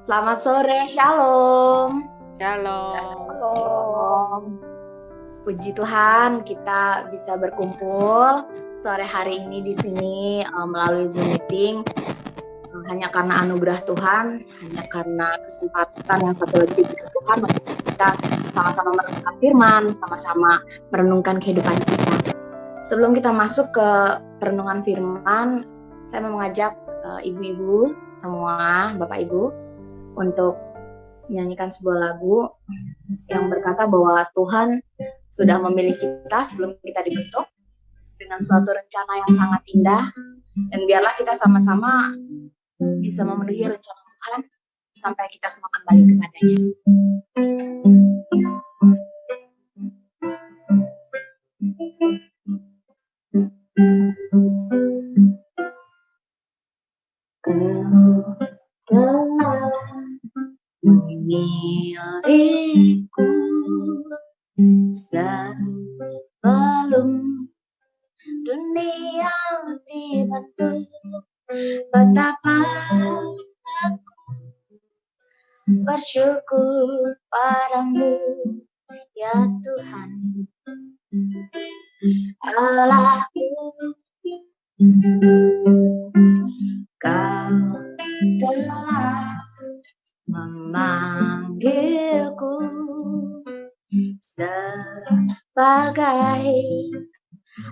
Selamat sore, Shalom. Shalom. Shalom. Puji Tuhan, kita bisa berkumpul sore hari ini di sini melalui Zoom meeting. Hanya karena anugerah Tuhan, hanya karena kesempatan yang satu lagi diberikan Tuhan untuk kita sama-sama merenungkan firman, sama-sama merenungkan kehidupan kita. Sebelum kita masuk ke perenungan firman, saya mau mengajak ibu-ibu semua, Bapak Ibu, untuk menyanyikan sebuah lagu yang berkata bahwa Tuhan sudah memilih kita sebelum kita dibentuk dengan suatu rencana yang sangat indah, dan biarlah kita sama-sama bisa memenuhi rencana Tuhan sampai kita semua kembali kepadanya. Kau telah memilihku sebelum dunia dibentuk. Betapa aku bersyukur padamu, ya Tuhan, Allahku. Kau telah memanggilku sebagai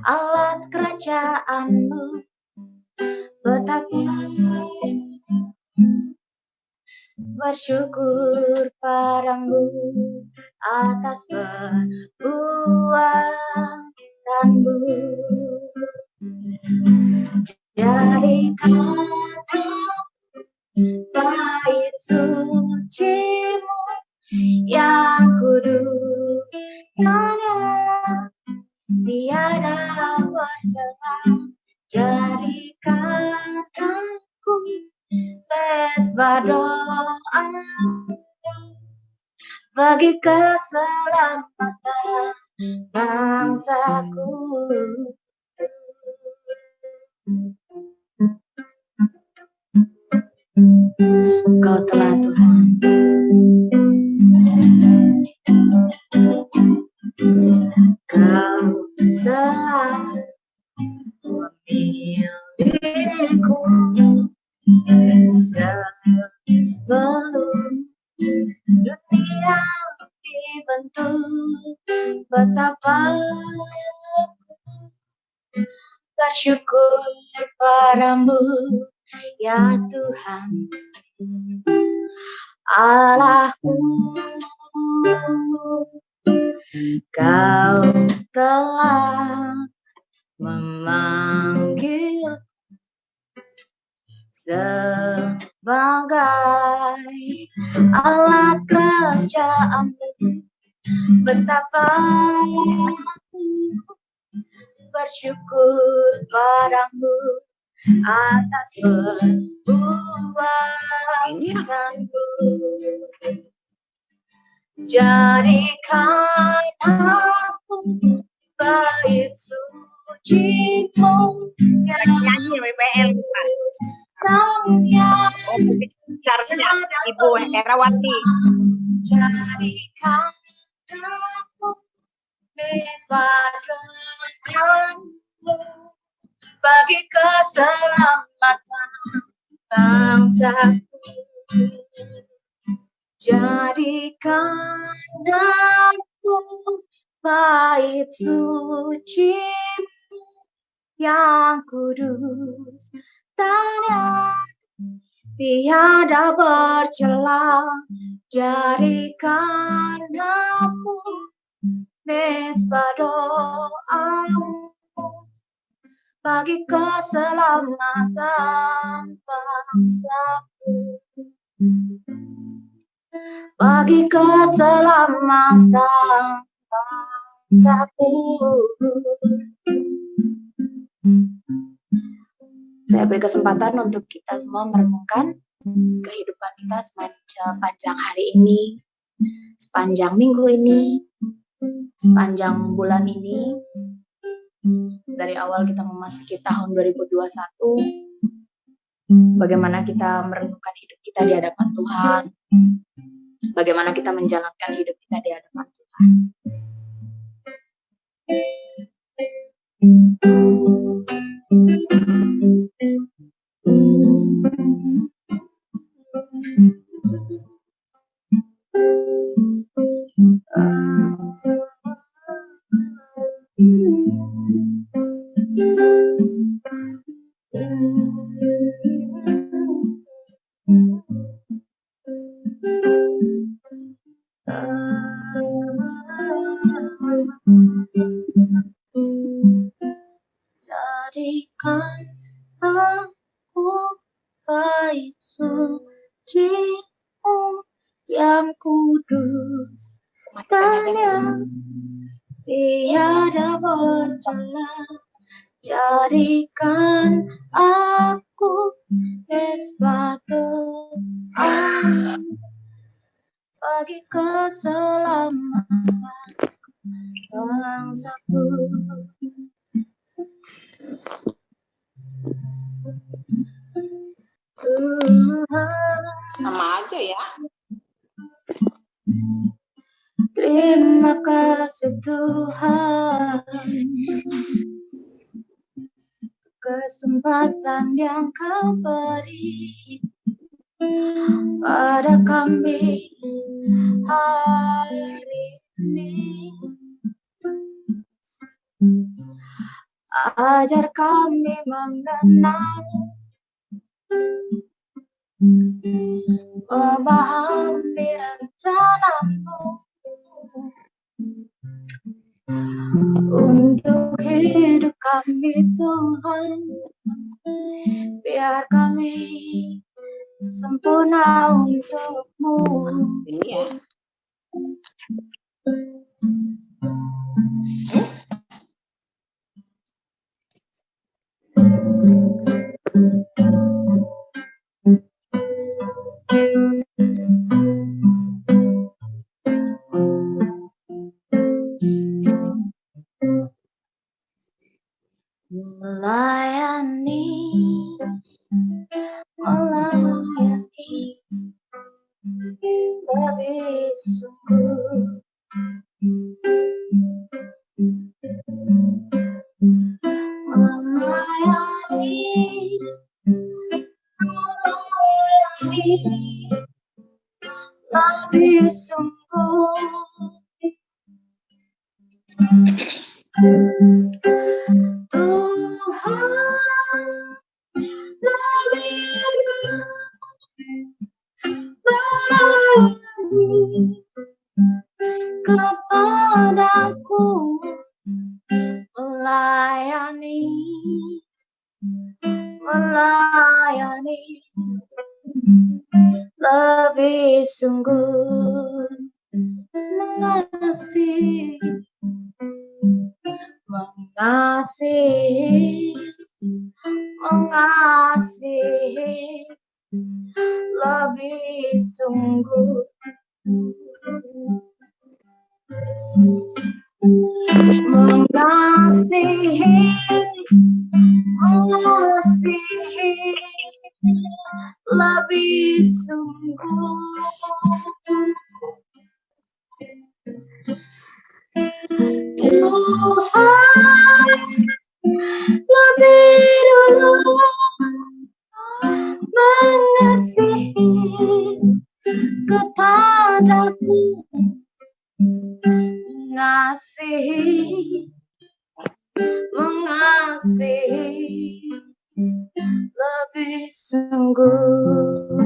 alat kerajaanmu. Betapa bersyukur padamu atas perbuatanmu. Jadikan bait sucimu yang kudus, tiada bercela. Jadikan aku mesbah doa bagi keselamatan bangsaku. Kau telah, Tuhan, Kau telah memilihku sebelum dunia dibentuk. Betapa bersyukur padamu, ya Tuhan, Allahku. Kau telah memanggil sebagai alat kerajaanmu. Betapa aku bersyukur padamu atas perbuatanmu. Jadikan aku bait sucimu yang Nyanyi WPL Pak. Seharusnya Ibu Herawati. Jadikan aku mesbah doamu bagi keselamatan bangsaku. Jadikan aku bait sucimu yang kudus, tiada bercela. Jadikan aku mesbah doamu bagi keselamatan bangsaku. Bagi keselamatan bangsaku. Saya beri kesempatan untuk kita semua merenungkan kehidupan kita sepanjang hari ini, sepanjang minggu ini, sepanjang bulan ini. Dari awal kita memasuki tahun 2021, bagaimana kita merenungkan hidup kita di hadapan Tuhan, bagaimana kita menjalankan hidup kita di hadapan Tuhan. Jadikan aku bait suci-Mu yang kudus dan yang tiada bercela. Jadikan aku mesbah Tuhan bagi keselamatan bangsaku. Tuhan, Sama aja ya. terima kasih Tuhan, kesempatan yang Kau beri pada kami hari ini. Ajar kami mengenal, memahami rencana-Mu untuk hidup kami Tuhan. Biar kami sempurna untuk-Mu. Iya. Melayani lebih sungguh. Lebih sungguh. Tuhan, lebih melayani kepadaku, melayani lebih sungguh, mengasihi lebih sungguh, mengasihi lebih sungguh. Tuhan, lebih dulu mengasihi kepadaku, mengasihi lebih sungguh.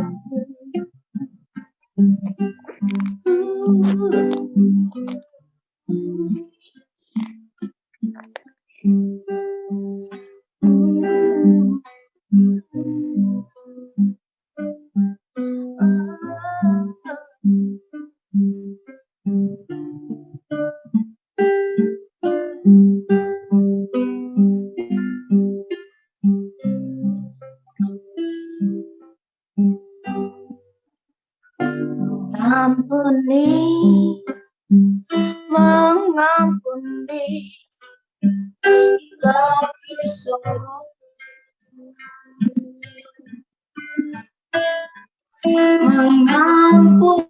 Mengampuni lebih sungguh. mengampuni,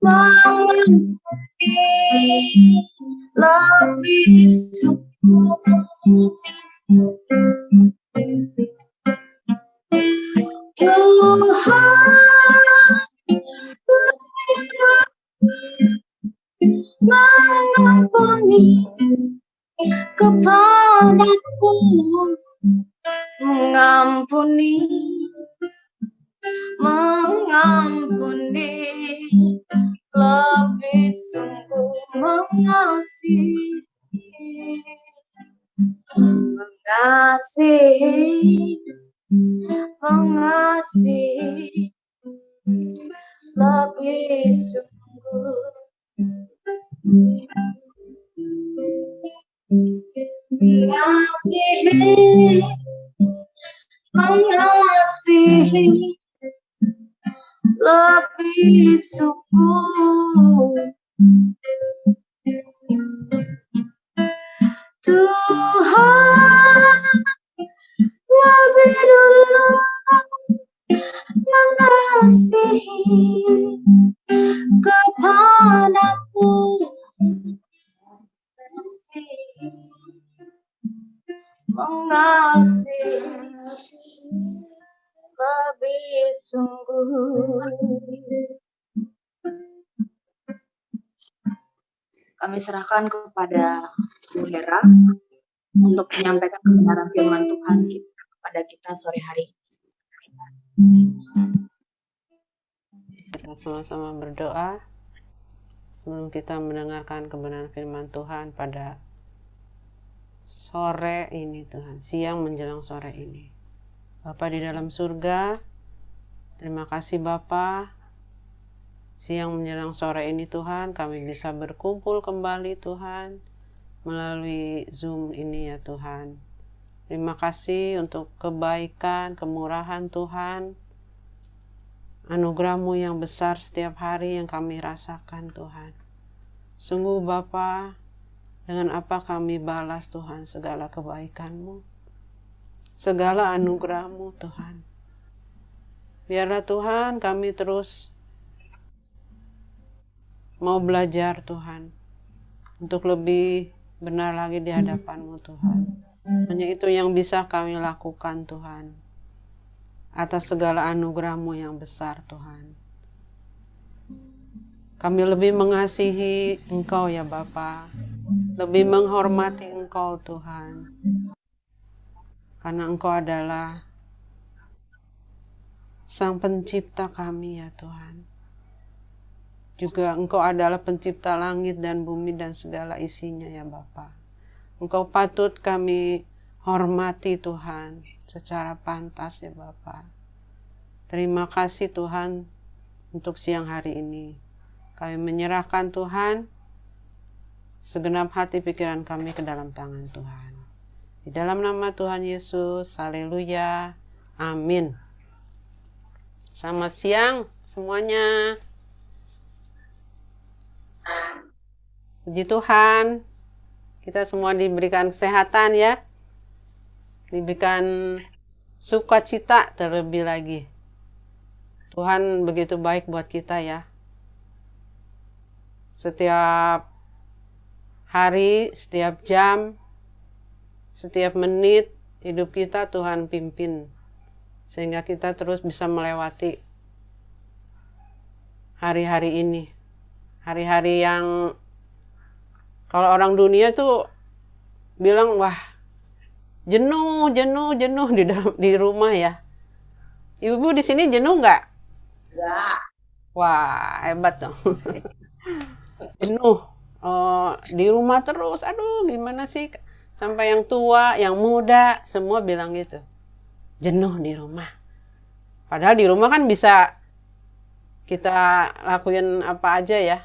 mengampuni, lebih sungguh. Tuhan mengampuni kepadaku, mengampuni, mengampuni, lebih sungguh mengasihi, mengasihi, mengasihi, lebih sungguh. Mengasihi, mengasihi, lebih sungguh. Tuhan lebih dulu mengasihi kepadaku, mengasihi, lebih sungguh. Kami serahkan kepada Bu Hera untuk menyampaikan kebenaran firman Tuhan kepada kita sore hari. Kita sama-sama berdoa sebelum kita mendengarkan kebenaran firman Tuhan pada sore ini Tuhan, siang menjelang sore ini. Bapa di dalam surga, terima kasih Bapa, siang menjelang sore ini Tuhan, kami bisa berkumpul kembali Tuhan, melalui Zoom ini ya Tuhan. Terima kasih untuk kebaikan, kemurahan Tuhan, anugerah-Mu yang besar setiap hari yang kami rasakan Tuhan. Sungguh Bapa, dengan apa kami balas Tuhan segala kebaikan-Mu, segala anugerah-Mu Tuhan. Biarlah Tuhan kami terus mau belajar Tuhan, untuk lebih benar lagi di hadapan-Mu Tuhan. Hanya itu yang bisa kami lakukan Tuhan, atas segala anugerah-Mu yang besar Tuhan. Kami lebih mengasihi Engkau ya Bapa, lebih menghormati Engkau Tuhan, karena Engkau adalah Sang Pencipta kami ya Tuhan. Juga Engkau adalah pencipta langit dan bumi dan segala isinya ya Bapa. Engkau patut kami hormati Tuhan secara pantas ya Bapa. Terima kasih Tuhan untuk siang hari ini. Kami menyerahkan Tuhan segenap hati pikiran kami ke dalam tangan Tuhan. Di dalam nama Tuhan Yesus, haleluya, amin. Selamat siang semuanya. Puji Tuhan, kita semua diberikan kesehatan ya, diberikan sukacita terlebih lagi. Tuhan begitu baik buat kita ya. Setiap hari, setiap jam, setiap menit hidup kita Tuhan pimpin, sehingga kita terus bisa melewati hari-hari ini. Hari-hari yang kalau orang dunia tuh bilang, wah jenuh di rumah ya. Ibu di sini jenuh nggak? Enggak. Wah hebat dong. Jenuh di rumah terus. Aduh gimana sih? Sampai yang tua, yang muda, semua bilang gitu. Jenuh di rumah. Padahal di rumah kan bisa kita lakuin apa aja ya.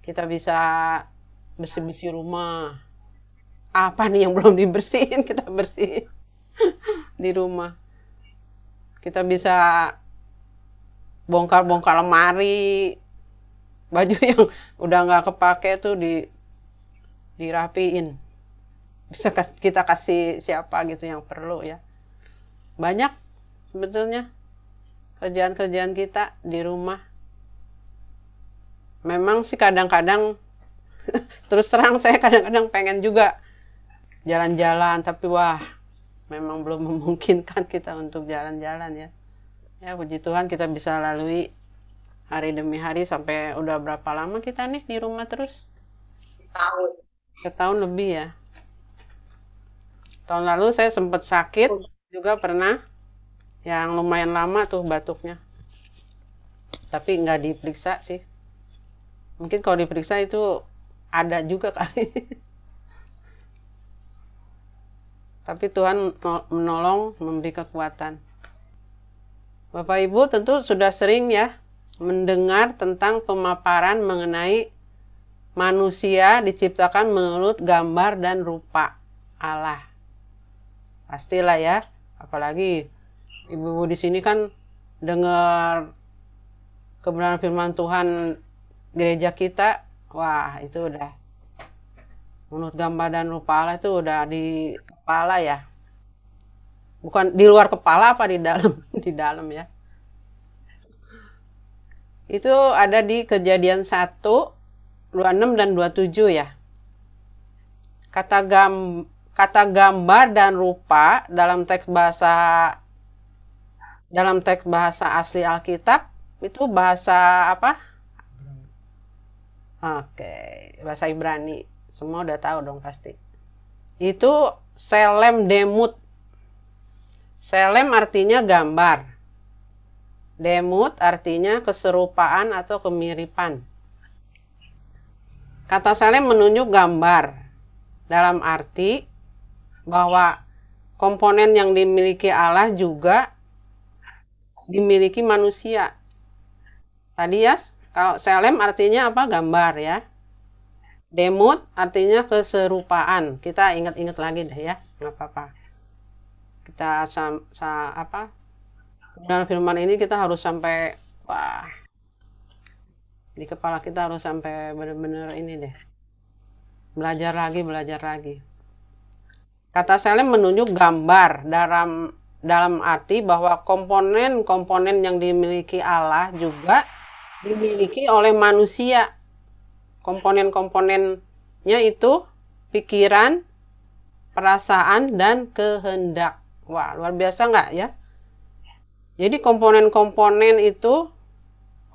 Kita bisa bersih-bersih rumah. Apa nih yang belum dibersihin, kita bersihin di rumah. Kita bisa bongkar-bongkar lemari, baju yang udah nggak kepake tuh dirapiin. Bisa kita kasih siapa gitu yang perlu ya. Banyak sebetulnya kerjaan-kerjaan kita di rumah. Memang sih kadang-kadang terus terang saya kadang-kadang pengen juga jalan-jalan, tapi wah, memang belum memungkinkan kita untuk jalan-jalan ya. Ya puji Tuhan kita bisa lalui hari demi hari sampai udah berapa lama kita nih di rumah terus? Tahun. Setahun lebih ya. Tahun lalu saya sempat sakit juga pernah, yang lumayan lama tuh batuknya. Tapi nggak diperiksa sih. Mungkin kalau diperiksa itu ada juga kali. Tapi Tuhan menolong, memberi kekuatan. Bapak Ibu tentu sudah sering ya mendengar tentang pemaparan mengenai manusia diciptakan menurut gambar dan rupa Allah. Pastilah ya, apalagi ibu-ibu di sini kan dengar kebenaran firman Tuhan gereja kita, wah itu udah menurut gambar dan rupa Allah itu udah di kepala ya. Bukan di luar kepala apa di dalam? Di dalam ya. Itu ada di Kejadian 1, 26 dan 27 ya. Kata gambar dan rupa dalam teks bahasa asli Alkitab itu bahasa apa? Oke, bahasa Ibrani. Semua udah tahu dong pasti. Itu selem demut. Selem artinya gambar. Demut artinya keserupaan atau kemiripan. Kata selem menunjuk gambar. Dalam arti bahwa komponen yang dimiliki Allah juga dimiliki manusia. Tadi ya, kalau selem artinya apa? Gambar ya. Demut artinya keserupaan. Kita ingat-ingat lagi deh ya, nggak apa-apa. Kita dalam firman ini kita harus sampai wah, di kepala kita harus sampai benar-benar ini deh. Belajar lagi. Kata selem menunjuk gambar dalam arti bahwa komponen-komponen yang dimiliki Allah juga dimiliki oleh manusia. Komponen-komponennya itu pikiran, perasaan, dan kehendak. Wah, luar biasa nggak ya? Jadi komponen-komponen itu,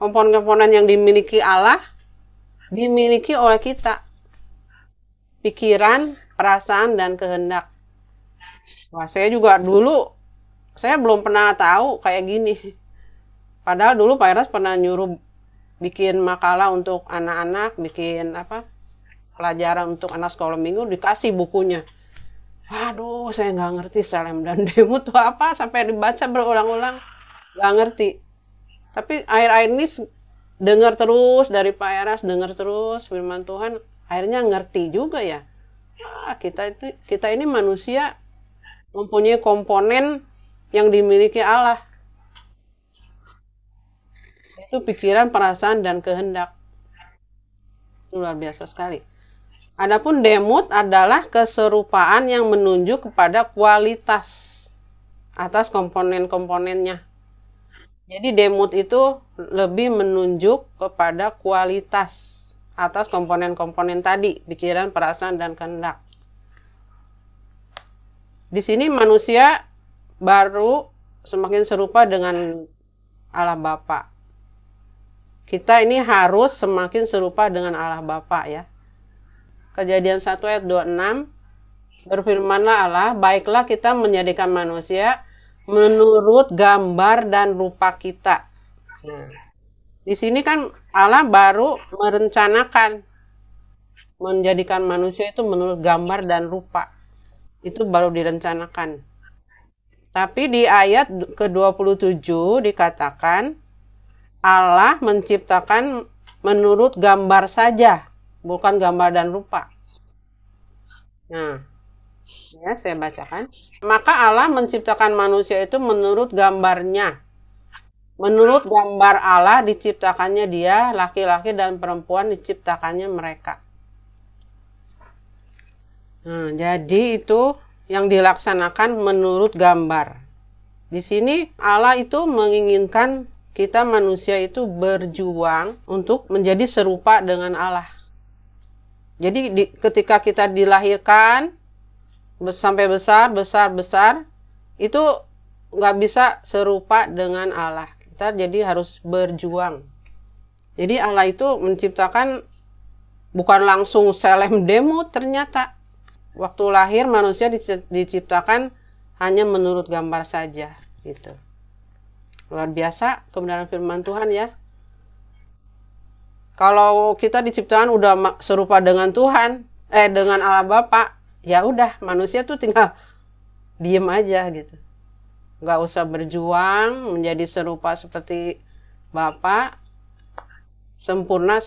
komponen-komponen yang dimiliki Allah, dimiliki oleh kita. Pikiran, perasaan, dan kehendak. Wah, saya juga dulu, saya belum pernah tahu kayak gini. Padahal dulu Pak Eras pernah nyuruh bikin makalah untuk anak-anak, bikin pelajaran untuk anak sekolah minggu, dikasih bukunya. Aduh, saya nggak ngerti selem dan demut itu apa, sampai dibaca berulang-ulang, nggak ngerti. Tapi akhir-akhir ini dengar terus dari Pak Eras, dengar terus firman Tuhan, akhirnya ngerti juga ya. Kita ini manusia mempunyai komponen yang dimiliki Allah. Itu pikiran, perasaan, dan kehendak. Luar biasa sekali. Adapun demut adalah keserupaan yang menunjuk kepada kualitas atas komponen-komponennya. Jadi demut itu lebih menunjuk kepada kualitas atas komponen-komponen tadi, pikiran, perasaan, dan kehendak. Di sini manusia baru semakin serupa dengan Allah Bapa. Kita ini harus semakin serupa dengan Allah Bapa ya. Kejadian 1 ayat 26, berfirmanlah Allah, baiklah kita menjadikan manusia menurut gambar dan rupa kita. Nah, di sini kan Allah baru merencanakan menjadikan manusia itu menurut gambar dan rupa. Itu baru direncanakan. Tapi di ayat ke-27 dikatakan Allah menciptakan menurut gambar saja, bukan gambar dan rupa. Nah, ya saya bacakan. Maka Allah menciptakan manusia itu menurut gambarnya. Menurut gambar Allah diciptakannya dia, laki-laki dan perempuan diciptakannya mereka. Nah, jadi itu yang dilaksanakan menurut gambar. Di sini Allah itu menginginkan kita manusia itu berjuang untuk menjadi serupa dengan Allah. Jadi ketika kita dilahirkan sampai besar, itu nggak bisa serupa dengan Allah. Kita jadi harus berjuang. Jadi Allah itu menciptakan bukan langsung selem demo ternyata. Waktu lahir manusia diciptakan hanya menurut gambar saja gitu. Luar biasa kebenaran firman Tuhan ya. Kalau kita diciptakan udah serupa dengan Tuhan, dengan Allah Bapa, ya udah manusia tuh tinggal diem aja gitu. Nggak usah berjuang menjadi serupa seperti Bapa, sempurna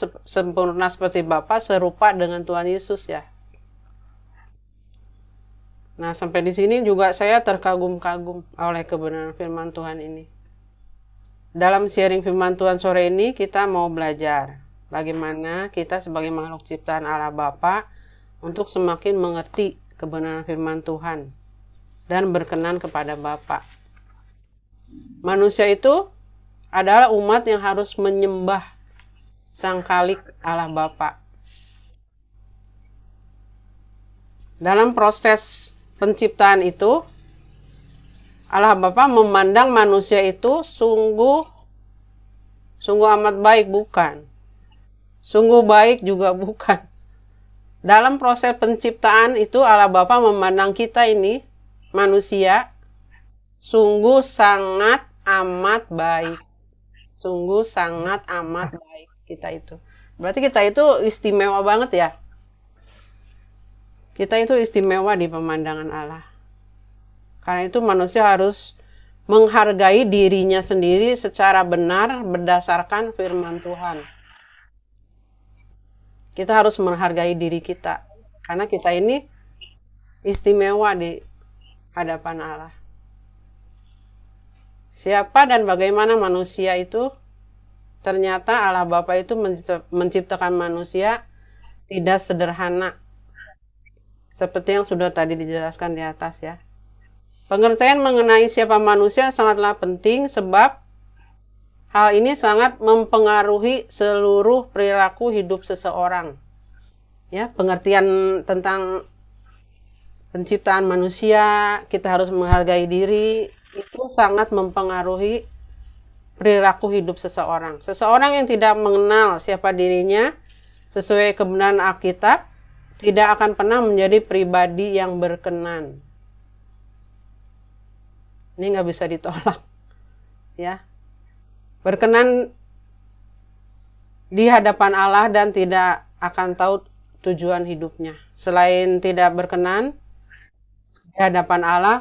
seperti Bapa, serupa dengan Tuhan Yesus ya. Nah, sampai di sini juga saya terkagum-kagum oleh kebenaran firman Tuhan ini. Dalam sharing firman Tuhan sore ini kita mau belajar bagaimana kita sebagai makhluk ciptaan Allah Bapa untuk semakin mengerti kebenaran firman Tuhan dan berkenan kepada Bapa. Manusia itu adalah umat yang harus menyembah Sang Khalik Allah Bapa. Dalam proses penciptaan itu, Allah Bapa memandang manusia itu sungguh amat baik, bukan? Sungguh baik juga bukan. Dalam proses penciptaan itu Allah Bapa memandang kita ini, manusia, sungguh sangat amat baik. Sungguh sangat amat baik kita itu. Berarti kita itu istimewa banget ya. Kita itu istimewa di pemandangan Allah. Karena itu manusia harus menghargai dirinya sendiri secara benar berdasarkan firman Tuhan. Kita harus menghargai diri kita. Karena kita ini istimewa di hadapan Allah. Siapa dan bagaimana manusia itu? Ternyata Allah Bapa itu menciptakan manusia tidak sederhana. Seperti yang sudah tadi dijelaskan di atas ya. Pengertian mengenai siapa manusia sangatlah penting sebab hal ini sangat mempengaruhi seluruh perilaku hidup seseorang. Ya, pengertian tentang penciptaan manusia, kita harus menghargai diri, itu sangat mempengaruhi perilaku hidup seseorang. Seseorang yang tidak mengenal siapa dirinya sesuai kebenaran Alkitab tidak akan pernah menjadi pribadi yang berkenan. Ini nggak bisa ditolak. Ya. Berkenan di hadapan Allah dan tidak akan tahu tujuan hidupnya. Selain tidak berkenan di hadapan Allah,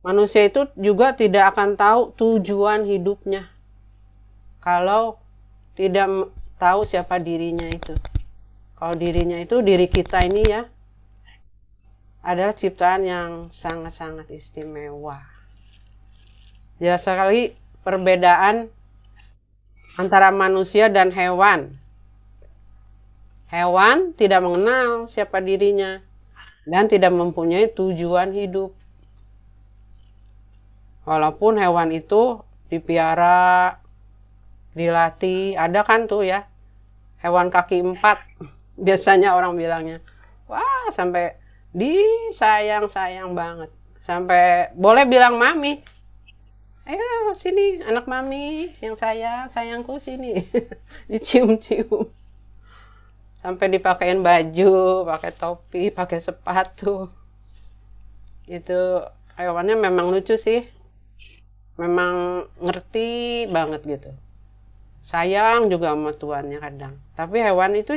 manusia itu juga tidak akan tahu tujuan hidupnya. Kalau tidak tahu siapa dirinya itu. Kalau dirinya itu, diri kita ini ya, adalah ciptaan yang sangat-sangat istimewa. Jelas sekali perbedaan antara manusia dan hewan. Hewan tidak mengenal siapa dirinya dan tidak mempunyai tujuan hidup. Walaupun hewan itu dipiara, dilatih, ada kan tuh ya, hewan kaki 4. Biasanya orang bilangnya, wah sampai disayang-sayang banget. Sampai boleh bilang mami. Ayo sini anak mami yang sayangku sini. Dicium-cium. Sampai dipakein baju, pakai topi, pakai sepatu. Itu hewannya memang lucu sih. Memang ngerti banget gitu. Sayang juga sama tuannya kadang. Tapi hewan itu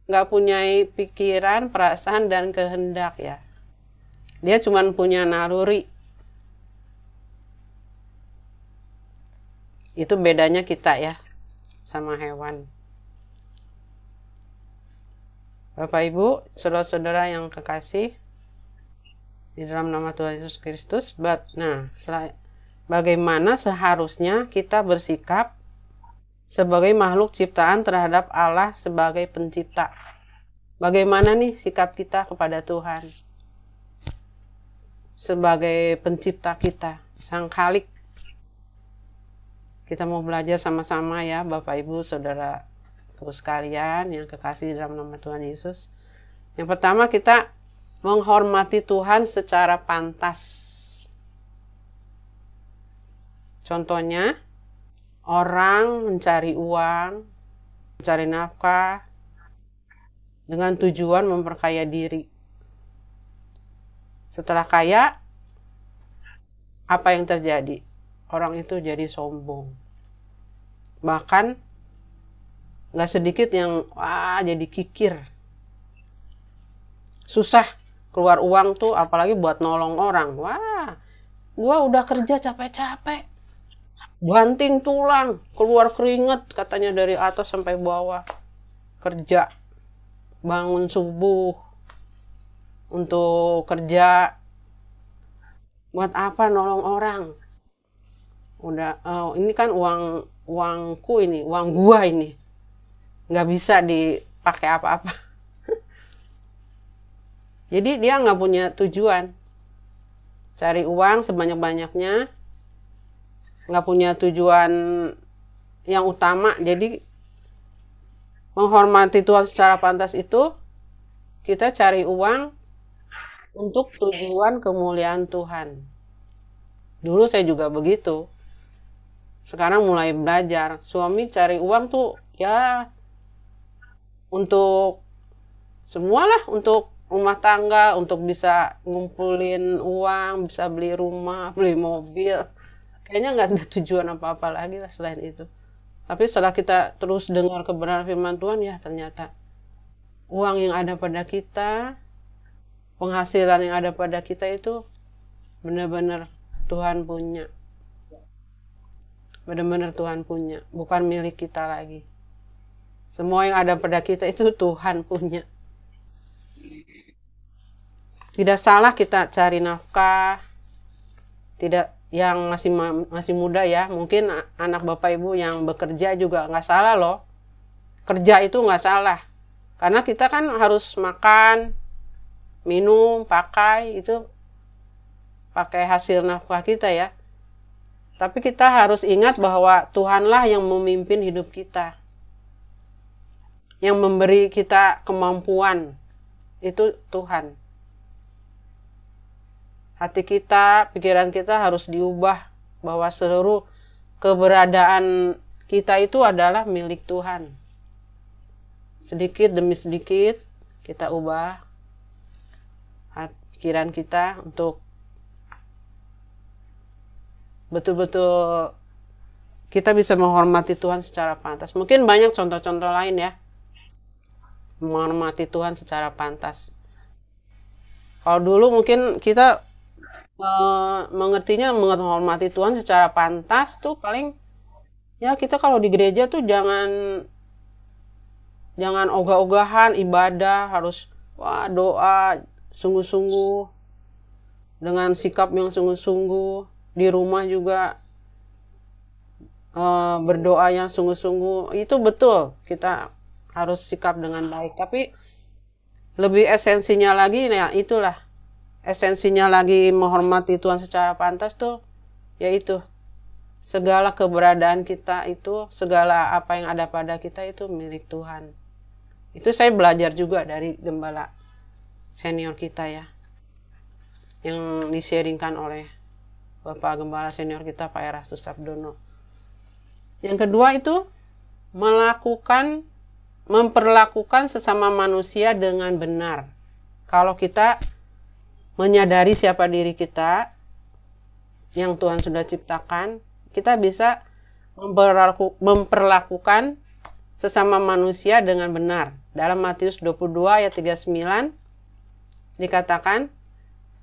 nggak punya pikiran, perasaan, dan kehendak ya. Dia cuma punya naluri. Itu bedanya kita ya sama hewan. Bapak Ibu, saudara-saudara yang kekasih di dalam nama Tuhan Yesus Kristus. Bagaimana seharusnya kita bersikap sebagai makhluk ciptaan terhadap Allah sebagai pencipta? Bagaimana nih sikap kita kepada Tuhan? sebagai pencipta kita, Sang Khalik. Kita mau belajar sama-sama ya, Bapak Ibu, Saudara sekalian yang kekasih dalam nama Tuhan Yesus. Yang pertama, kita menghormati Tuhan secara pantas. Contohnya, orang mencari uang, mencari nafkah dengan tujuan memperkaya diri. Setelah kaya, apa yang terjadi? Orang itu jadi sombong. Bahkan gak sedikit yang jadi kikir. Susah keluar uang tuh, apalagi buat nolong orang. Gua udah kerja capek-capek, banting tulang, keluar keringet katanya dari atas sampai bawah. Kerja, bangun subuh untuk kerja. Buat apa nolong orang? Udah, ini kan uangku ini, uang gua ini. Nggak bisa dipakai apa-apa. Jadi dia nggak punya tujuan. Cari uang sebanyak-banyaknya, nggak punya tujuan yang utama. Jadi menghormati Tuhan secara pantas itu, kita cari uang untuk tujuan kemuliaan Tuhan. Dulu saya juga begitu. Sekarang mulai belajar. Suami cari uang tuh ya untuk semualah, untuk rumah tangga, untuk bisa ngumpulin uang, bisa beli rumah, beli mobil. Kayaknya nggak ada tujuan apa-apa lagi lah selain itu. Tapi setelah kita terus dengar kebenaran firman Tuhan, ya ternyata uang yang ada pada kita, penghasilan yang ada pada kita itu benar-benar Tuhan punya. Benar-benar Tuhan punya, bukan milik kita lagi. Semua yang ada pada kita itu Tuhan punya. Tidak salah kita cari nafkah. Tidak, yang masih muda ya, mungkin anak Bapak Ibu yang bekerja juga nggak salah loh. Kerja itu nggak salah. Karena kita kan harus makan, minum, pakai, itu pakai hasil nafkah kita ya. Tapi kita harus ingat bahwa Tuhanlah yang memimpin hidup kita. Yang memberi kita kemampuan, itu Tuhan. Hati kita, pikiran kita harus diubah bahwa seluruh keberadaan kita itu adalah milik Tuhan. Sedikit demi sedikit kita ubah pikiran kita untuk betul-betul kita bisa menghormati Tuhan secara pantas. Mungkin banyak contoh-contoh lain ya, menghormati Tuhan secara pantas. Kalau dulu mungkin kita mengertinya menghormati Tuhan secara pantas tuh paling ya kita kalau di gereja tuh jangan ogah-ogahan ibadah, harus doa sungguh-sungguh dengan sikap yang sungguh-sungguh. Di rumah juga berdoa yang sungguh-sungguh. Itu betul, kita harus sikap dengan baik. Tapi lebih esensinya lagi, ya itulah esensinya lagi menghormati Tuhan secara pantas tuh, yaitu segala keberadaan kita itu, segala apa yang ada pada kita itu milik Tuhan. Itu saya belajar juga dari gembala senior kita ya, yang di-sharingkan oleh Bapak Gembala senior kita Pak Erastus Sabdono. Yang kedua itu memperlakukan sesama manusia dengan benar. Kalau kita menyadari siapa diri kita yang Tuhan sudah ciptakan, kita bisa memperlakukan sesama manusia dengan benar. Dalam Matius 22 ayat 39 dikatakan,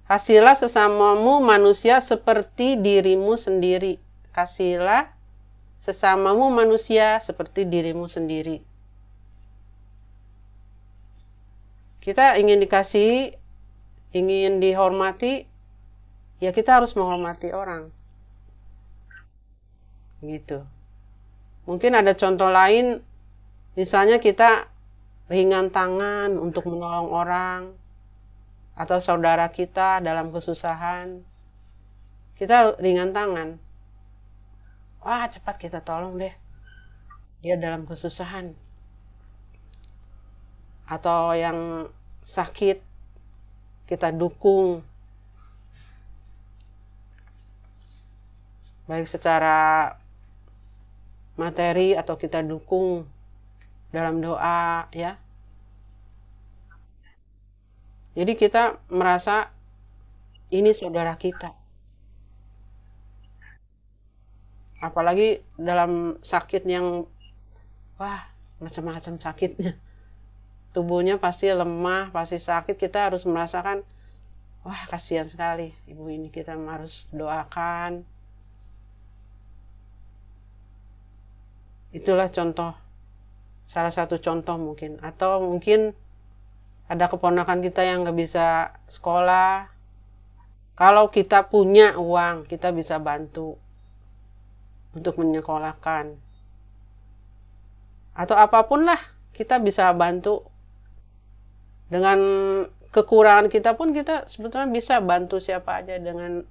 "Kasihilah sesamamu manusia seperti dirimu sendiri." Kasihilah sesamamu manusia seperti dirimu sendiri. Kita ingin dikasihi, ingin dihormati, ya kita harus menghormati orang. Gitu. Mungkin ada contoh lain, misalnya kita ringan tangan untuk menolong orang, atau saudara kita dalam kesusahan, kita ringan tangan. Wah, cepat kita tolong deh. Dia dalam kesusahan. Atau yang sakit, kita dukung. Baik secara materi atau kita dukung dalam doa, ya. Jadi kita merasa ini saudara kita. Apalagi dalam sakit yang, wah, macam-macam sakitnya. Tubuhnya pasti lemah, pasti sakit. Kita harus merasakan, wah, kasihan sekali ibu ini, kita harus doakan. Itulah contoh, salah satu contoh mungkin. Atau mungkin ada keponakan kita yang nggak bisa sekolah. Kalau kita punya uang, kita bisa bantu untuk menyekolahkan. Atau apapun lah, kita bisa bantu. Dengan kekurangan kita pun kita sebetulnya bisa bantu siapa aja dengan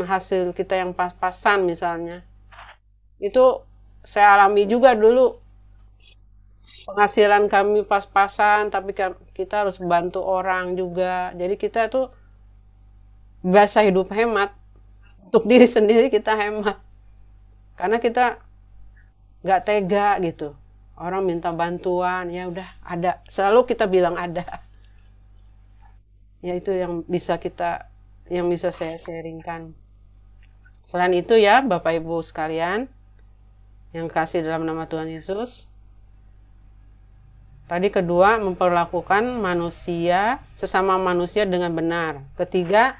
hasil kita yang pas-pasan misalnya. Itu saya alami juga dulu. Penghasilan kami pas-pasan, tapi kita harus bantu orang juga. Jadi kita tuh biasa hidup hemat. Untuk diri sendiri kita hemat. Karena kita nggak tega gitu. Orang minta bantuan, ya udah ada. Selalu kita bilang ada. Ya itu yang bisa saya sharingkan. Selain itu ya Bapak Ibu sekalian, yang kasih dalam nama Tuhan Yesus. Tadi kedua, memperlakukan manusia, sesama manusia dengan benar. Ketiga,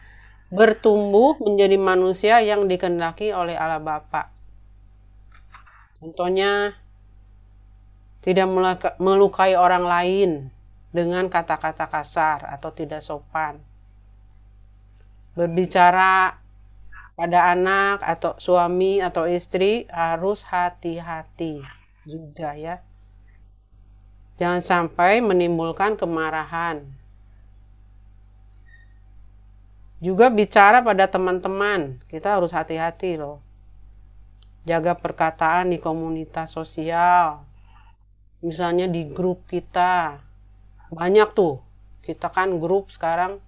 bertumbuh menjadi manusia yang dikehendaki oleh Allah Bapa. Contohnya, tidak melukai orang lain dengan kata-kata kasar atau tidak sopan. Berbicara pada anak atau suami atau istri harus hati-hati juga ya. Jangan sampai menimbulkan kemarahan. Juga bicara pada teman-teman, kita harus hati-hati loh. Jaga perkataan di komunitas sosial. Misalnya di grup kita. Banyak tuh. Kita kan grup sekarang.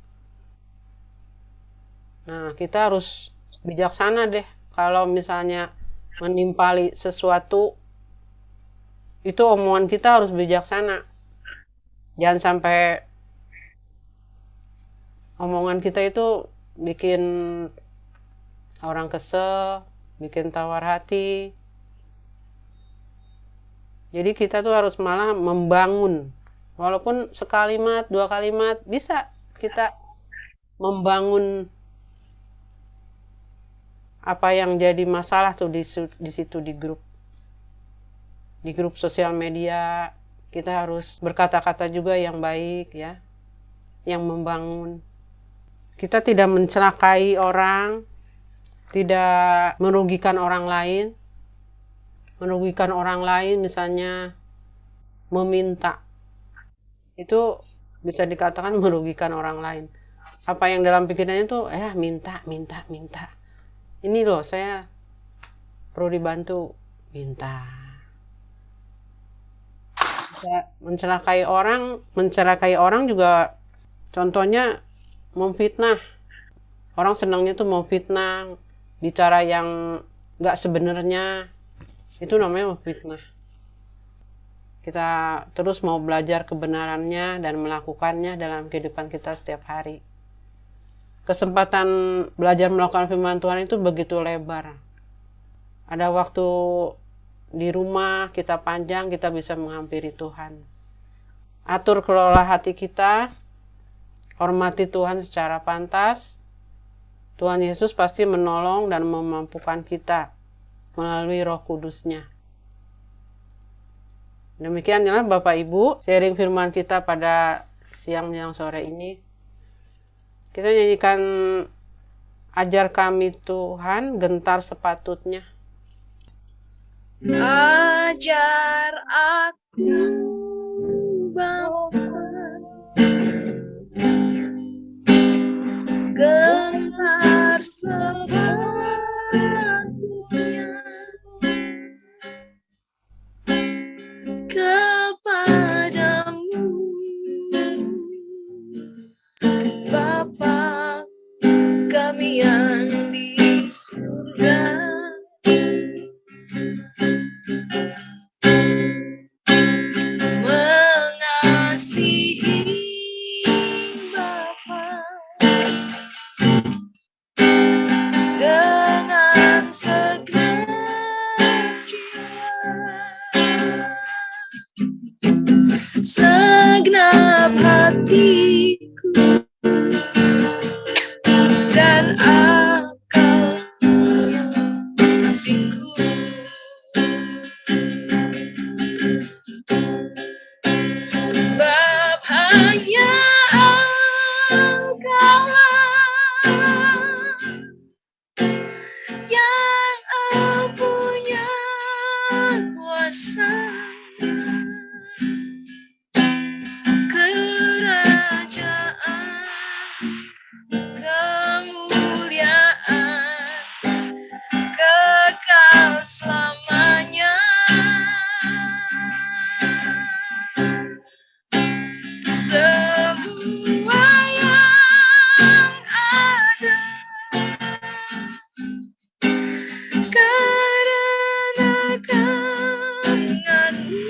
Nah, kita harus bijaksana deh. Kalau misalnya menimpali sesuatu, itu omongan kita harus bijaksana. Jangan sampai omongan kita itu bikin orang kesel, bikin tawar hati. Jadi kita tuh harus malah membangun. Walaupun sekalimat, 2 kalimat, bisa kita membangun apa yang jadi masalah tuh di situ di grup. Di grup sosial media, kita harus berkata-kata juga yang baik ya, yang membangun. Kita tidak mencelakai orang, tidak merugikan orang lain. Merugikan orang lain misalnya meminta. Itu bisa dikatakan merugikan orang lain. Apa yang dalam pikirannya tuh, minta. Ini loh, saya perlu dibantu, minta. Mencelakai orang juga contohnya memfitnah. Orang senangnya tuh memfitnah, bicara yang gak sebenarnya, itu namanya memfitnah. Kita terus mau belajar kebenarannya dan melakukannya dalam kehidupan kita setiap hari. Kesempatan belajar melakukan firman Tuhan itu begitu lebar. Ada waktu di rumah kita panjang, kita bisa menghampiri Tuhan. Atur kelola hati kita, hormati Tuhan secara pantas. Tuhan Yesus pasti menolong dan memampukan kita melalui Roh Kudus-Nya. Demikian ya Bapak Ibu, sharing firman kita pada siang menjelang sore ini. Kita nyanyikan Ajar Kami Tuhan, gentar sepatutnya. Ajar aku Bapa mendengar sebabnya kepadamu, Bapa kami yang di surga. Mengasihi Bapa dengan segenap jiwa, segenap hatiku dan akal buktiku. Sebab hanya Engkaulah yang punya kuasa, kerajaan, kemuliaan, kekal selamanya. Semua yang ada karena tanganmu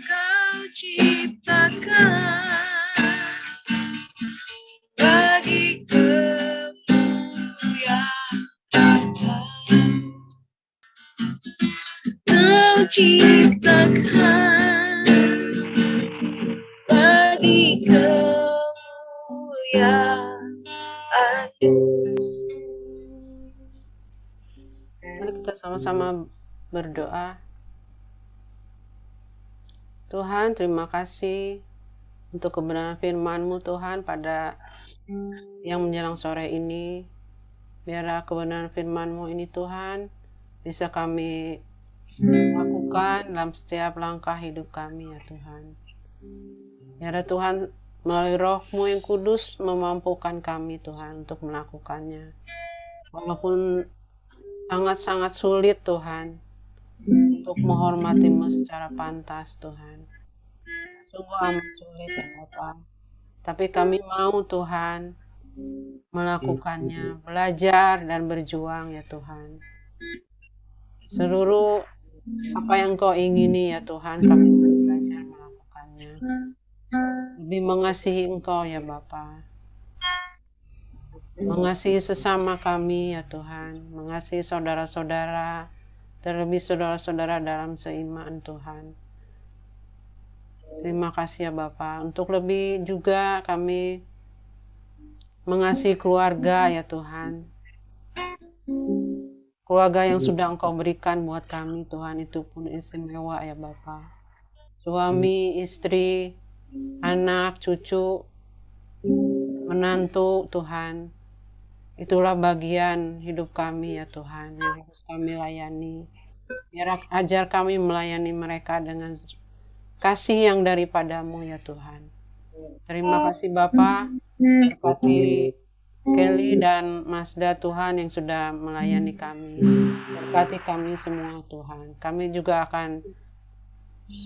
kau ciptakan bagi kemuliaan. Kau ciptakan bagi kemuliaan-Mu. Mari kita sama-sama berdoa. Tuhan, terima kasih untuk kebenaran firman-Mu Tuhan pada yang menjelang sore ini. Biarlah kebenaran firman-Mu ini Tuhan bisa kami lakukan dalam setiap langkah hidup kami ya Tuhan. Biarlah Tuhan melalui Roh-Mu yang kudus memampukan kami Tuhan untuk melakukannya. Walaupun sangat-sangat sulit Tuhan untuk menghormati-Mu secara pantas Tuhan. Sungguh amat sulit ya Bapa. Tapi kami mau Tuhan melakukannya, belajar dan berjuang ya Tuhan. Seluruh apa yang Kau ingini ya Tuhan, kami mau belajar melakukannya. Lebih mengasihi Engkau ya Bapa. Mengasihi sesama kami ya Tuhan, mengasihi saudara-saudara, terlebih saudara-saudara dalam seiman Tuhan. Terima kasih ya Bapa. Untuk lebih juga kami mengasihi keluarga ya Tuhan. Keluarga yang sudah Engkau berikan buat kami Tuhan, itu pun istimewa ya Bapa. Suami, istri, anak, cucu, menantu Tuhan. Itulah bagian hidup kami ya Tuhan, yang harus kami layani. Biar ajar kami melayani mereka dengan kasih yang daripada-Mu ya Tuhan. Terima kasih Bapa, berkati Kelly dan Mazda Tuhan yang sudah melayani kami. Berkati kami semua Tuhan. Kami juga akan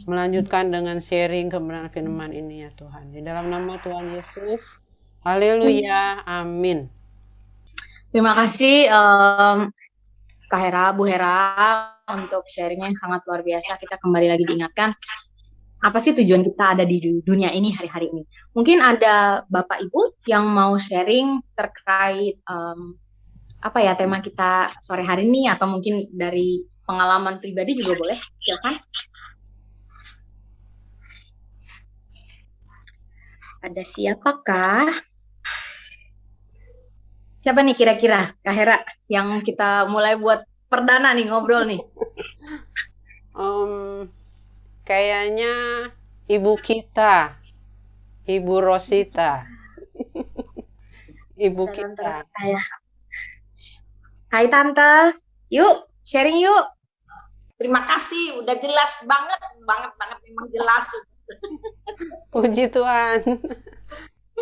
melanjutkan dengan sharing kebenaran firman ini ya Tuhan. Di dalam nama Tuhan Yesus. Haleluya. Amin. Terima kasih Kak Hera, Bu Hera untuk sharingnya yang sangat luar biasa. Kita kembali lagi diingatkan apa sih tujuan kita ada di dunia ini hari-hari ini. Mungkin ada Bapak Ibu yang mau sharing terkait apa ya tema kita sore hari ini, atau mungkin dari pengalaman pribadi juga boleh, silakan. Ada siapakah? Siapa nih kira-kira Kak Hera yang kita mulai buat perdana nih ngobrol nih? Kayaknya ibu kita, Ibu Rosita. Ibu kita. Hai Tante, yuk sharing yuk. Terima kasih, udah jelas banget memang jelas. Puji Tuhan.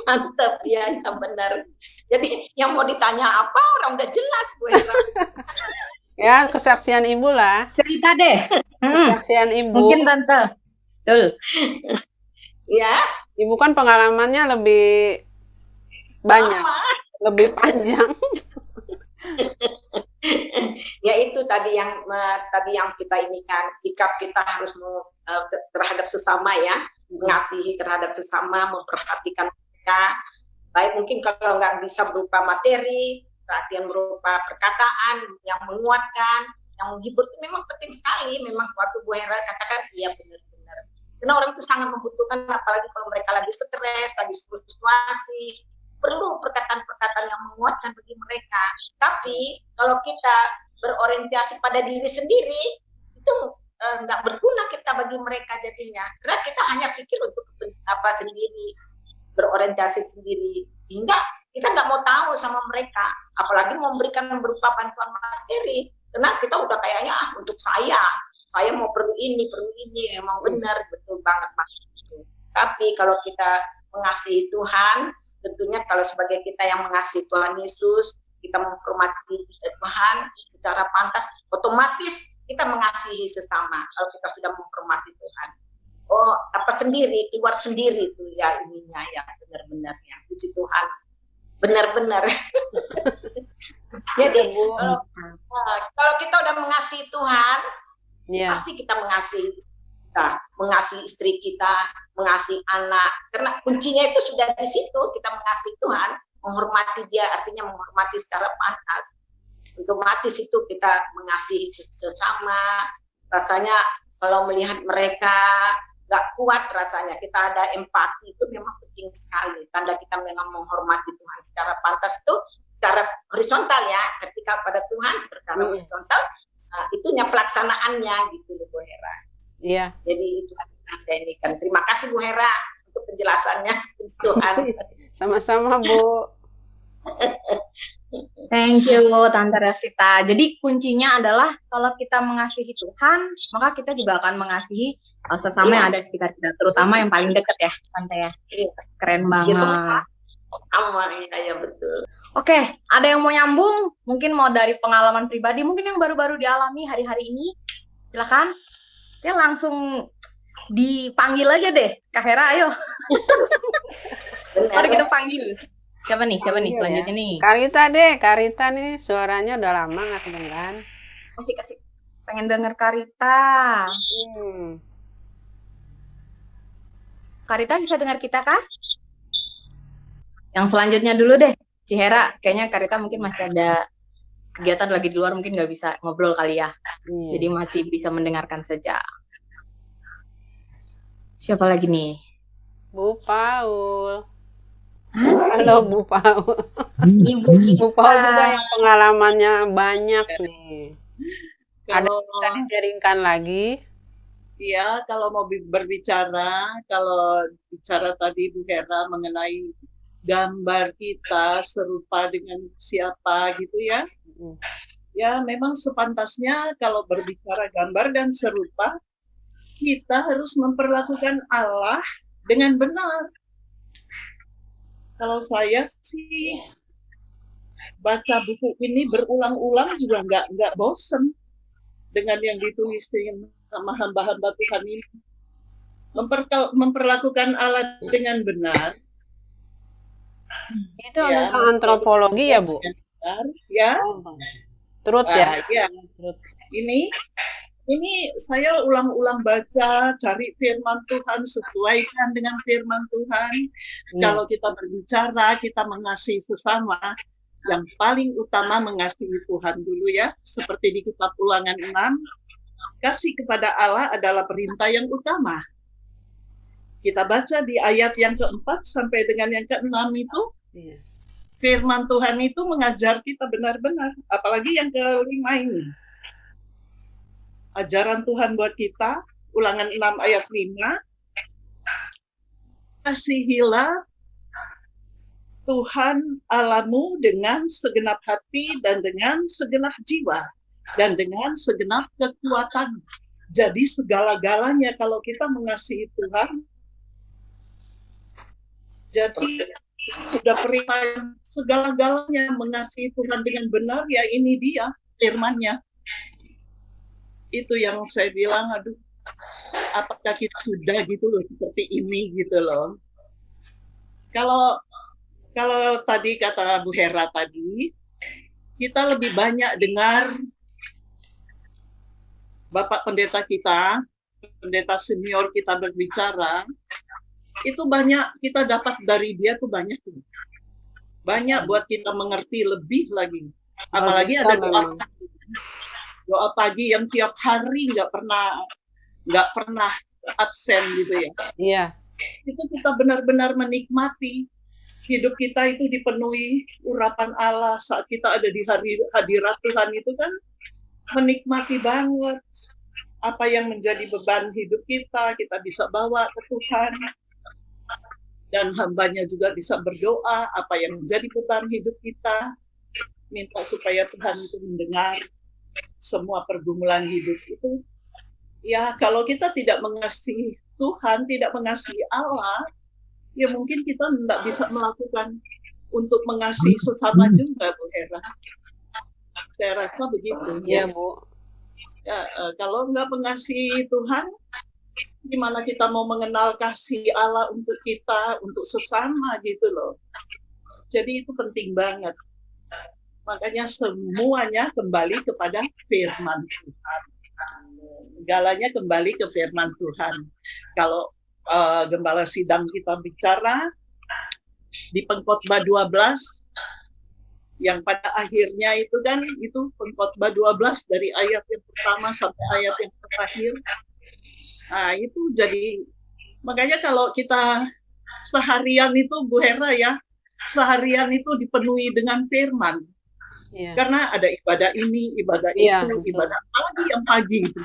Mantap ya, ya benar. Jadi yang mau ditanya apa orang udah jelas Bu Hera. Ya, kesaksian ibu lah. Cerita deh. Kesaksian ibu. Mungkin Tante. Betul. Ya, Ibu kan pengalamannya lebih banyak, sama. lebih panjang. Ya itu tadi yang kita ini kan sikap kita harus terhadap sesama ya, mengasihi terhadap sesama, memperhatikan mereka. Baik mungkin kalau nggak bisa berupa materi, perhatian berupa perkataan yang menguatkan, yang menghibur itu memang penting sekali. Memang waktu Bu Hera katakan iya benar-benar. Karena orang itu sangat membutuhkan, apalagi kalau mereka lagi stres, lagi frustasi, perlu perkataan-perkataan yang menguatkan bagi mereka. Tapi kalau kita berorientasi pada diri sendiri, itu nggak berguna kita bagi mereka jadinya. Karena kita hanya pikir untuk apa sendiri, berorientasi sendiri, sehingga kita nggak mau tahu sama mereka, apalagi memberikan berupa bantuan materi, karena kita udah kayaknya untuk saya mau perlu ini, emang benar, betul banget Mas. Tapi kalau kita mengasihi Tuhan, tentunya kalau sebagai kita yang mengasihi Tuhan Yesus, kita menghormati Tuhan secara pantas, otomatis kita mengasihi sesama kalau kita sudah menghormati Tuhan. Oh, apa sendiri, keluar sendiri tuh ya ininya ya, benar-benar ya, puji Tuhan, benar-benar. Jadi kalau kita udah mengasihi Tuhan, pasti kita mengasihi kita, mengasihi istri kita, mengasihi anak, karena kuncinya itu sudah di situ. Kita mengasihi Tuhan, menghormati Dia, artinya menghormati secara pantas. Otomatis itu kita mengasihi sesama. Rasanya kalau melihat mereka nggak kuat rasanya, kita ada empati, itu memang penting sekali. Tanda kita memang menghormati Tuhan secara pantas itu secara horizontal ya, ketika pada Tuhan secara horizontal, itunya pelaksanaannya gitu loh Bu Hera. Iya. Jadi itu yang saya ini kan. Terima kasih Bu Hera untuk penjelasannya, Tuhan. Sama-sama Bu. Thank you Tante Revita. Jadi kuncinya adalah kalau kita mengasihi Tuhan, maka kita juga akan mengasihi sesama yang ada di sekitar kita, terutama yang paling dekat ya, Tante ya. Keren banget. Sama ya betul. Oke, ada yang mau nyambung? Mungkin mau dari pengalaman pribadi, mungkin yang baru-baru dialami hari-hari ini. Silakan. Ya langsung dipanggil aja deh, Kak Hera, ayo. Mari kita panggil. Siapa nih selanjutnya nih? Karita nih suaranya udah lama nggak kedengeran. Kasih. Pengen denger Karita. Karita bisa dengar kita kah? Yang selanjutnya dulu deh, Cihera. Kayaknya Karita mungkin masih ada kegiatan lagi di luar, mungkin nggak bisa ngobrol kali ya. Jadi masih bisa mendengarkan saja. Siapa lagi nih? Bu Paul. Halo Bu Paul. Ibu Paul juga yang pengalamannya banyak nih. Ada yang bisa di-sharingkan lagi? Iya, kalau mau berbicara, kalau bicara tadi Bu Hera mengenai gambar kita serupa dengan siapa gitu ya. Ya memang sepantasnya kalau berbicara gambar dan serupa, kita harus memperlakukan Allah dengan benar. Kalau saya sih baca buku ini berulang-ulang juga nggak bosen dengan yang ditulis sama hamba-hamba Tuhan ini. Memperlakukan Allah dengan benar. Itu ya, tentang antropologi ya Bu? Benar, ya. Truth ya? Ya. Ini saya ulang-ulang baca, cari firman Tuhan, sesuaikan dengan firman Tuhan. Kalau kita berbicara, kita mengasihi sesama, yang paling utama mengasihi Tuhan dulu ya. Seperti di kitab Ulangan 6, kasih kepada Allah adalah perintah yang utama. Kita baca di ayat yang keempat sampai dengan yang keenam itu, firman Tuhan itu mengajar kita benar-benar, apalagi yang kelima ini. Ajaran Tuhan buat kita, Ulangan 6 ayat 5, kasihilah Tuhan Allahmu dengan segenap hati dan dengan segenap jiwa dan dengan segenap kekuatan. Jadi segala-galanya kalau kita mengasihi Tuhan, jadi Udah perintah yang segala-galanya mengasihi Tuhan dengan benar, ya ini dia firman-Nya. Itu yang saya bilang, aduh, apakah kita sudah gitu loh seperti ini gitu loh. Kalau tadi kata Bu Hera tadi, kita lebih banyak dengar Bapak Pendeta kita, pendeta senior kita berbicara, itu banyak kita dapat dari dia tuh banyak. Banyak buat kita mengerti lebih lagi. Apalagi ada doa pagi yang tiap hari nggak pernah absen gitu ya. Iya. Itu kita benar-benar menikmati hidup kita itu dipenuhi urapan Allah saat kita ada di hadirat Tuhan itu kan menikmati banget apa yang menjadi beban hidup kita bisa bawa ke Tuhan dan hambanya juga bisa berdoa apa yang menjadi beban hidup kita, minta supaya Tuhan itu mendengar semua pergumulan hidup itu. Ya kalau kita tidak mengasihi Tuhan, tidak mengasihi Allah, ya mungkin kita tidak bisa melakukan untuk mengasihi sesama juga, Bu Hera. Saya rasa begitu. Iya, Bu. Ya, kalau nggak mengasihi Tuhan, gimana kita mau mengenal kasih Allah untuk kita, untuk sesama gitu loh. Jadi itu penting banget. Makanya semuanya kembali kepada firman Tuhan. Segalanya kembali ke firman Tuhan. Kalau Gembala Sidang kita bicara di Pengkhotbah 12 yang pada akhirnya itu kan itu Pengkhotbah 12 dari ayat yang pertama sampai ayat yang terakhir. Nah, itu jadi makanya kalau kita seharian itu Bu Hera ya, seharian itu dipenuhi dengan firman. Iya. Karena ada ibadah ini, ibadah Iya, itu, betul. ibadah apalagi yang pagi itu.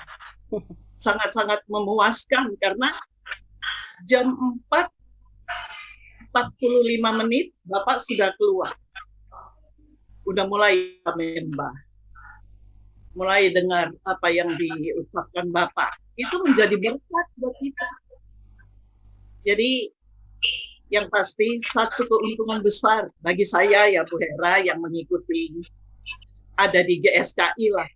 Sangat-sangat memuaskan karena jam 4:45 Bapak sudah keluar. Udah mulai menyembah. Mulai dengar apa yang diucapkan Bapak. Itu menjadi berkat buat kita. Jadi yang pasti satu keuntungan besar bagi saya ya Bu Hera yang mengikuti ada di GSKI lah.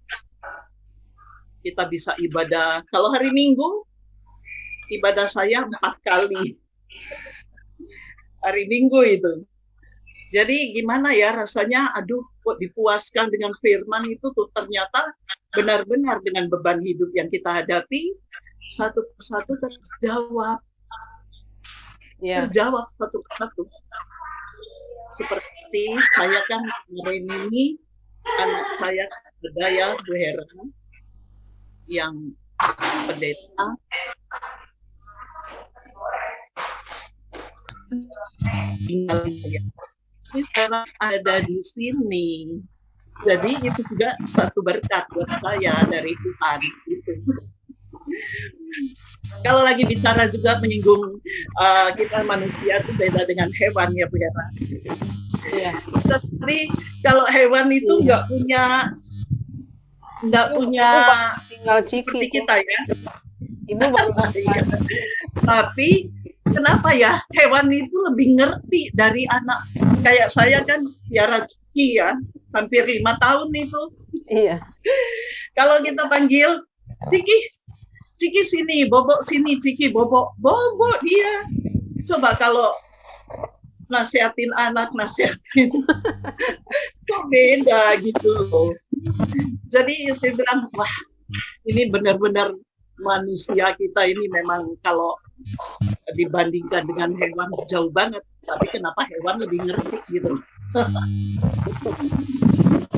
Kita bisa ibadah. Kalau hari Minggu ibadah saya 4 kali. Hari Minggu itu. Jadi gimana ya rasanya, aduh kok dipuaskan dengan firman itu tuh ternyata benar-benar dengan beban hidup yang kita hadapi, satu persatu terjawab. Iya. Terjawab satu persatu. Seperti saya kan kemarin ini, anak saya berdaya Bu Hera, yang pendeta, tinggal ini sekarang ada di sini. Jadi itu juga satu berkat buat saya dari Tuhan. Gitu. Kalau lagi bicara juga menyinggung kita manusia itu beda dengan hewan ya Bu Hera. Iya. Tapi kalau hewan itu nggak punya tinggal ciki seperti itu. kita ya. Ibu baru Iya. Tapi kenapa ya hewan itu lebih ngerti dari anak kayak saya kan piara ciki ya hampir 5 tahun itu. Iya. Kalau kita panggil Ciki sini, Bobok sini, Ciki Bobok dia. Coba kalau nasihatin anak kok beda gitu loh. Jadi saya bilang wah ini benar-benar manusia kita ini memang kalau dibandingkan dengan hewan jauh banget, tapi kenapa hewan lebih ngerti gitu.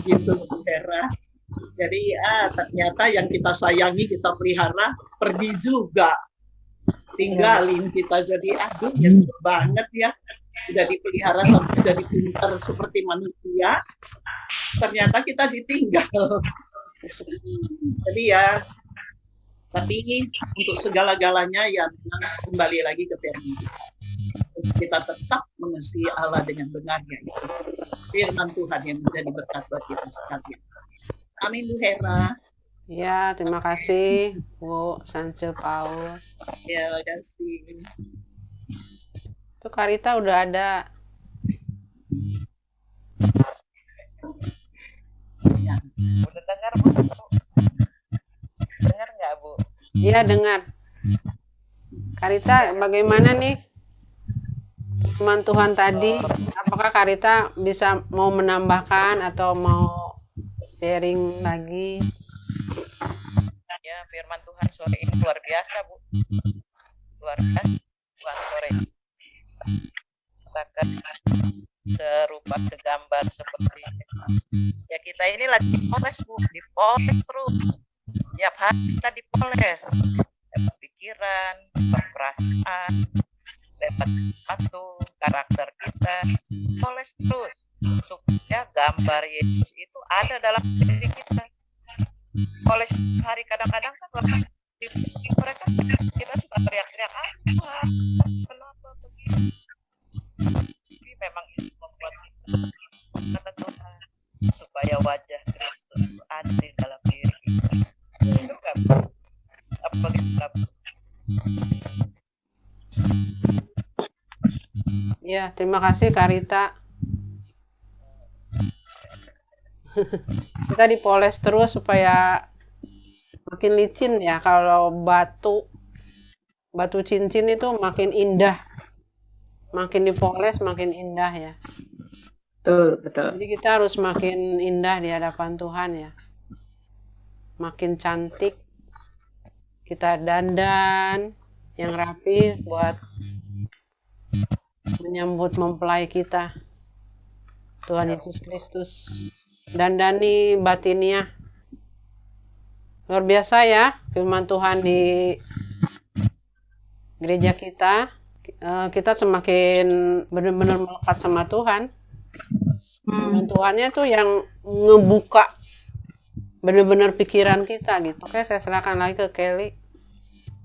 Gitu Bu Hera. Jadi ternyata yang kita sayangi, kita pelihara pergi juga tinggalin kita. Jadi aduh ya banget ya udah dipelihara sampai jadi pintar seperti manusia, ternyata kita ditinggal. Jadi ya tapi untuk segala-galanya ya kembali lagi ke firman. Kita tetap mengasihi Allah dengan benarnya. Firman Tuhan yang menjadi berkat buat kita sekalian. Amin Bu Hera. Ya, terima kasih Bu Sance Paul. Ya, terima kasih. Tuh Karita udah ada. Iya, dengar. Karita, bagaimana nih firman Tuhan tadi? Apakah Karita bisa mau menambahkan atau mau sharing lagi? Ya, firman Tuhan sore ini luar biasa, Bu. Luar biasa. Tuhan sore ini katakan serupa segambar seperti ya kita ini lagi dipoles, Bu, dipoles terus. Tiap hari kita dipoles. Lewat pikiran, lewat perasaan, lewat satu karakter kita, poles terus supaya gambar Yesus itu ada dalam diri kita. Poles hari kadang-kadang kan mereka kita suka teriak-teriak kenapa begini. Tapi memang itu membuat kita kata Tuhan supaya wajah Kristus ada di dalam diri kita. Itu kan apa kita Ya, terima kasih Karita. Kita dipoles terus supaya makin licin ya. Kalau batu cincin itu makin indah. Makin dipoles makin indah ya. Betul, betul. Jadi kita harus makin indah di hadapan Tuhan ya. Makin cantik. Kita dandan yang rapi buat menyambut mempelai kita. Tuhan Yesus Kristus. Dandani batinnya. Luar biasa ya firman Tuhan di gereja kita. Kita semakin benar-benar melekat sama Tuhan. Firman Tuhannya tuh yang ngebuka benar-benar pikiran kita gitu. Oke, saya serahkan lagi ke Kelly.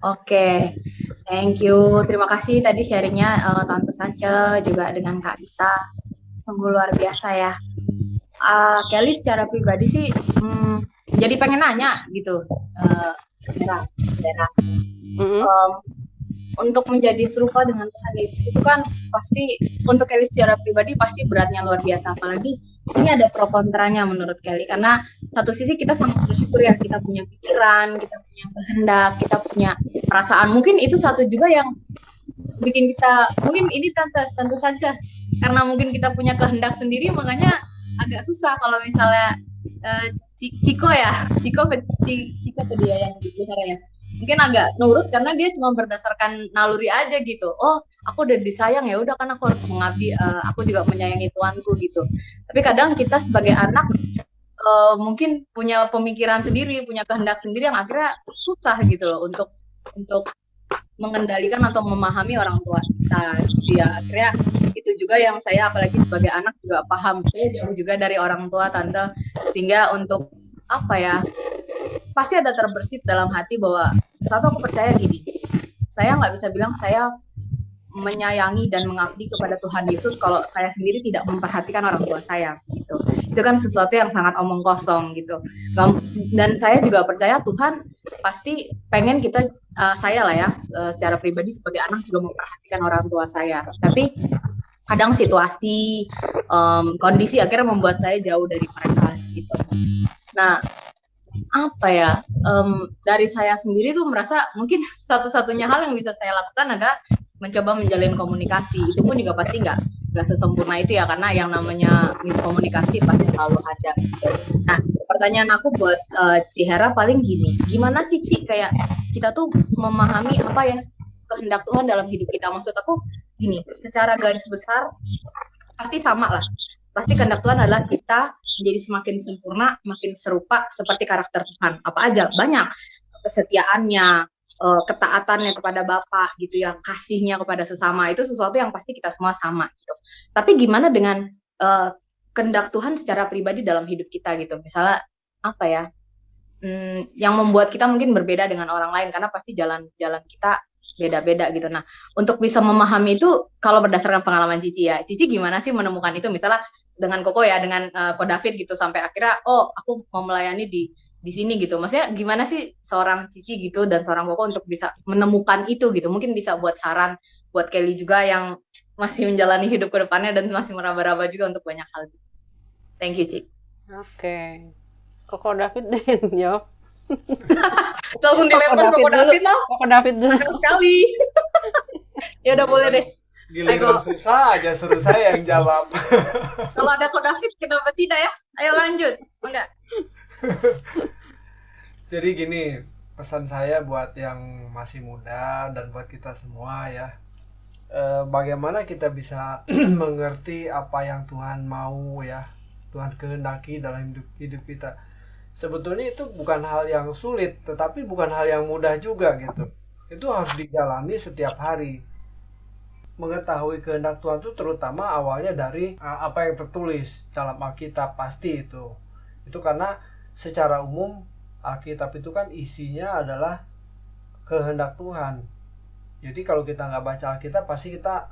Oke, thank you. Terima kasih tadi sharingnya Tante Sace juga dengan Kak Dita. Sungguh luar biasa ya. Kelly secara pribadi sih jadi pengen nanya gitu. Saudara. Untuk menjadi serupa dengan Tuhan Yesus itu kan pasti untuk Kelly secara pribadi pasti beratnya luar biasa, apalagi ini ada pro kontranya menurut Kelly, karena satu sisi kita sangat bersyukur ya, kita punya pikiran, kita punya kehendak, kita punya perasaan, mungkin itu satu juga yang bikin kita, mungkin ini tentu saja karena mungkin kita punya kehendak sendiri makanya agak susah kalau misalnya Ciko tuh dia yang dipelihara ya, mungkin agak nurut karena dia cuma berdasarkan naluri aja gitu. Oh, aku udah disayang ya, udah kan aku harus mengabdi. Aku juga menyayangi Tuanku gitu. Tapi kadang kita sebagai anak mungkin punya pemikiran sendiri, punya kehendak sendiri yang akhirnya susah gitu loh untuk mengendalikan atau memahami orang tua kita. Jadi ya akhirnya itu juga yang saya apalagi sebagai anak juga paham. Saya jauh juga dari orang tua tante, sehingga untuk apa ya? Pasti ada terbersit dalam hati bahwa satu aku percaya gini, saya nggak bisa bilang saya menyayangi dan mengabdi kepada Tuhan Yesus kalau saya sendiri tidak memperhatikan orang tua saya gitu. Itu kan sesuatu yang sangat omong kosong gitu. Dan saya juga percaya Tuhan pasti pengen kita, saya lah ya secara pribadi sebagai anak juga memperhatikan orang tua saya. Tapi kadang situasi, kondisi akhirnya membuat saya jauh dari mereka gitu. Nah, apa ya, dari saya sendiri tuh merasa mungkin satu-satunya hal yang bisa saya lakukan adalah mencoba menjalin komunikasi. Itu pun juga pasti nggak sesempurna itu ya, karena yang namanya miskomunikasi pasti selalu ada gitu. Nah, pertanyaan aku buat Ci Hera paling gini, gimana sih Ci kayak kita tuh memahami apa ya kehendak Tuhan dalam hidup kita? Maksud aku gini, secara garis besar pasti sama lah. Pasti kehendak Tuhan adalah kita menjadi semakin sempurna, makin serupa seperti karakter Tuhan. Apa aja? Banyak. Kesetiaannya, ketaatannya kepada Bapa gitu, yang kasihnya kepada sesama, itu sesuatu yang pasti kita semua sama gitu. Tapi gimana dengan kehendak Tuhan secara pribadi dalam hidup kita gitu? Misalnya apa ya? Yang membuat kita mungkin berbeda dengan orang lain karena pasti jalan-jalan kita beda-beda gitu. Nah, untuk bisa memahami itu kalau berdasarkan pengalaman Cici ya, Cici gimana sih menemukan itu? Misalnya dengan Koko ya, dengan Ko David gitu, sampai akhirnya oh aku mau melayani di sini gitu. Maksudnya gimana sih seorang Cici gitu dan seorang Koko untuk bisa menemukan itu gitu? Mungkin bisa buat saran buat Kelly juga yang masih menjalani hidup ke depannya dan masih meraba-raba juga untuk banyak hal. Thank you, Ci. Oke. Koko David deh jawab. Langsung dilempar ke Ko David loh. Kok David dulu? Keren sekali. Ya udah boleh deh. Giliran susah aja suruh saya yang jawab. Kalau ada Ko David kenapa tidak ya? Ayo lanjut. Enggak. Jadi gini, pesan saya buat yang masih muda dan buat kita semua ya. Bagaimana kita bisa mengerti apa yang Tuhan mau ya, Tuhan kehendaki dalam hidup kita. Sebetulnya itu bukan hal yang sulit, tetapi bukan hal yang mudah juga gitu. Itu harus dijalani setiap hari. Mengetahui kehendak Tuhan itu terutama awalnya dari apa yang tertulis dalam Alkitab, pasti itu. Itu karena secara umum Alkitab itu kan isinya adalah kehendak Tuhan. Jadi kalau kita nggak baca Alkitab, pasti kita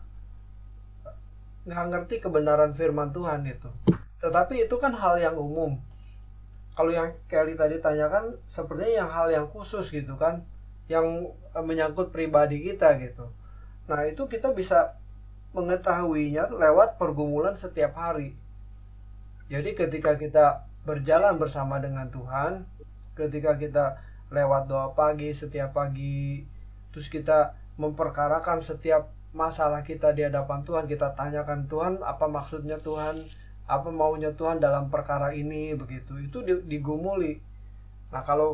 nggak ngerti kebenaran firman Tuhan itu. Tetapi itu kan hal yang umum. Kalau yang Kelly tadi tanyakan, sepertinya yang hal yang khusus gitu kan, yang menyangkut pribadi kita gitu. Nah itu kita bisa mengetahuinya lewat pergumulan setiap hari. Jadi ketika kita berjalan bersama dengan Tuhan, ketika kita lewat doa pagi setiap pagi, terus kita memperkarakan setiap masalah kita di hadapan Tuhan, kita tanyakan Tuhan apa maksudnya Tuhan, apa maunya Tuhan dalam perkara ini, begitu. Itu digumuli. Nah kalau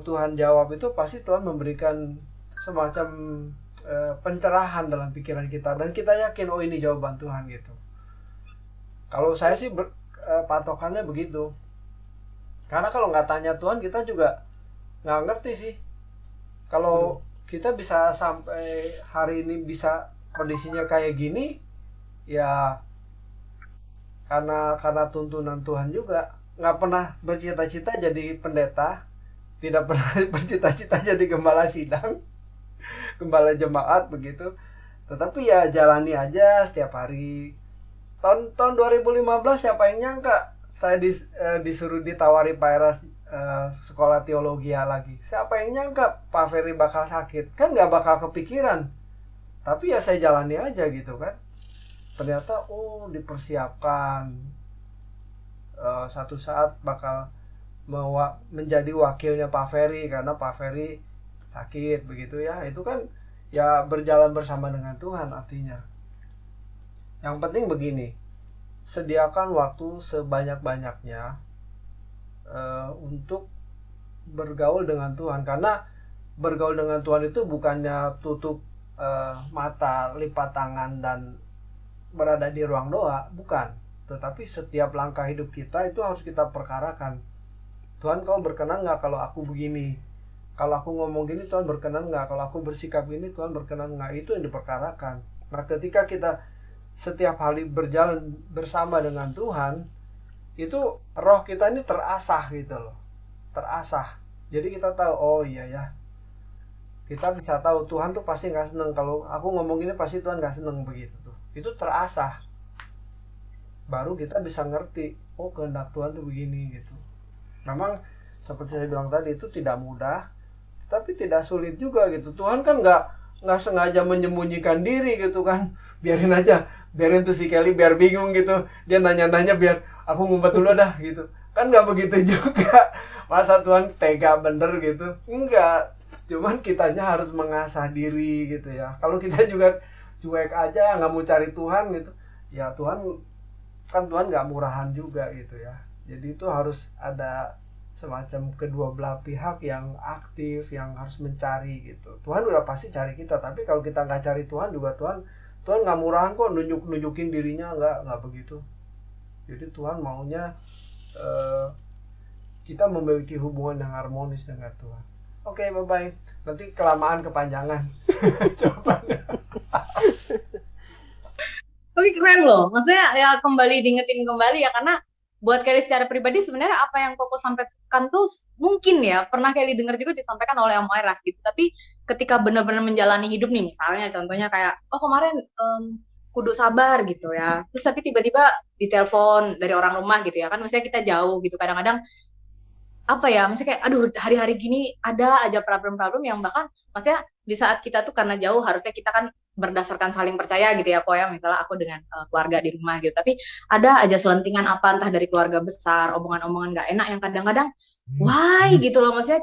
Tuhan jawab itu pasti Tuhan memberikan semacam pencerahan dalam pikiran kita, dan kita yakin oh ini jawaban Tuhan gitu. Kalau saya sih patokannya begitu. Karena kalau nggak tanya Tuhan, kita juga nggak ngerti sih. Kalau kita bisa sampai hari ini bisa kondisinya kayak gini, ya karena tuntunan Tuhan juga. Nggak pernah bercita-cita jadi pendeta, tidak pernah bercita-cita jadi gembala sidang, gembala jemaat begitu. Tetapi ya jalani aja setiap hari. Tahun 2015 siapa yang nyangka saya disuruh ditawari Pak Eras sekolah teologi lagi. Siapa yang nyangka Pak Ferry bakal sakit? Kan nggak bakal kepikiran. Tapi ya saya jalani aja gitu kan. Ternyata dipersiapkan satu saat bakal menjadi wakilnya Pak Ferry karena Pak Ferry sakit begitu ya. Itu kan ya berjalan bersama dengan Tuhan artinya. Yang penting begini, sediakan waktu sebanyak-banyaknya untuk bergaul dengan Tuhan, karena bergaul dengan Tuhan itu bukannya tutup mata, lipat tangan dan berada di ruang doa, bukan. Tetapi setiap langkah hidup kita itu harus kita perkarakan. Tuhan, kau berkenan nggak kalau aku begini? Kalau aku ngomong gini, Tuhan berkenan nggak? Kalau aku bersikap gini, Tuhan berkenan nggak? Itu yang diperkarakan. Nah ketika kita setiap hari berjalan bersama dengan Tuhan, itu roh kita ini terasah gitu loh, terasah. Jadi kita tahu, oh iya ya, kita bisa tahu Tuhan tuh pasti nggak seneng kalau aku ngomong ini, pasti Tuhan nggak seneng begitu tuh. Itu terasah. Baru kita bisa ngerti, oh kehendak Tuhan tuh begini gitu. Memang seperti saya bilang tadi, itu tidak mudah, tapi tidak sulit juga gitu. Tuhan kan nggak sengaja menyembunyikan diri gitu kan. Biarin tuh si Kelly biar bingung gitu, dia nanya-nanya biar aku ngumpet dulu dah gitu. Kan nggak begitu juga. Masa Tuhan tega bener gitu? Enggak. Cuman kitanya harus mengasah diri gitu ya. Kalau kita juga cuek aja nggak mau cari Tuhan gitu, ya Tuhan nggak murahan juga gitu ya. Jadi itu harus ada semacam kedua belah pihak yang aktif, yang harus mencari gitu. Tuhan udah pasti cari kita, tapi kalau kita nggak cari Tuhan juga, Tuhan nggak murahan kok nunjukin dirinya, nggak begitu. Jadi Tuhan maunya kita memiliki hubungan yang harmonis dengan Tuhan. Oke, bye-bye. Nanti kelamaan kepanjangan jawabannya. Tapi keren loh, maksudnya ya kembali diingetin kembali ya, karena buat Kelly secara pribadi sebenarnya apa yang Koko sampaikan tuh mungkin ya pernah Kelly dengar juga disampaikan oleh Om Eras gitu, tapi ketika benar-benar menjalani hidup nih, misalnya contohnya kayak kemarin kudu sabar gitu ya, terus tapi tiba-tiba ditelepon dari orang rumah gitu ya kan, misalnya kita jauh gitu, kadang-kadang apa ya, misalnya kayak aduh hari-hari gini ada aja problem-problem yang bahkan maksudnya di saat kita tuh karena jauh harusnya kita kan berdasarkan saling percaya gitu ya kok ya, misalnya aku dengan keluarga di rumah gitu, tapi ada aja selentingan apa entah dari keluarga besar, omongan-omongan nggak enak yang kadang-kadang why gitu loh, maksudnya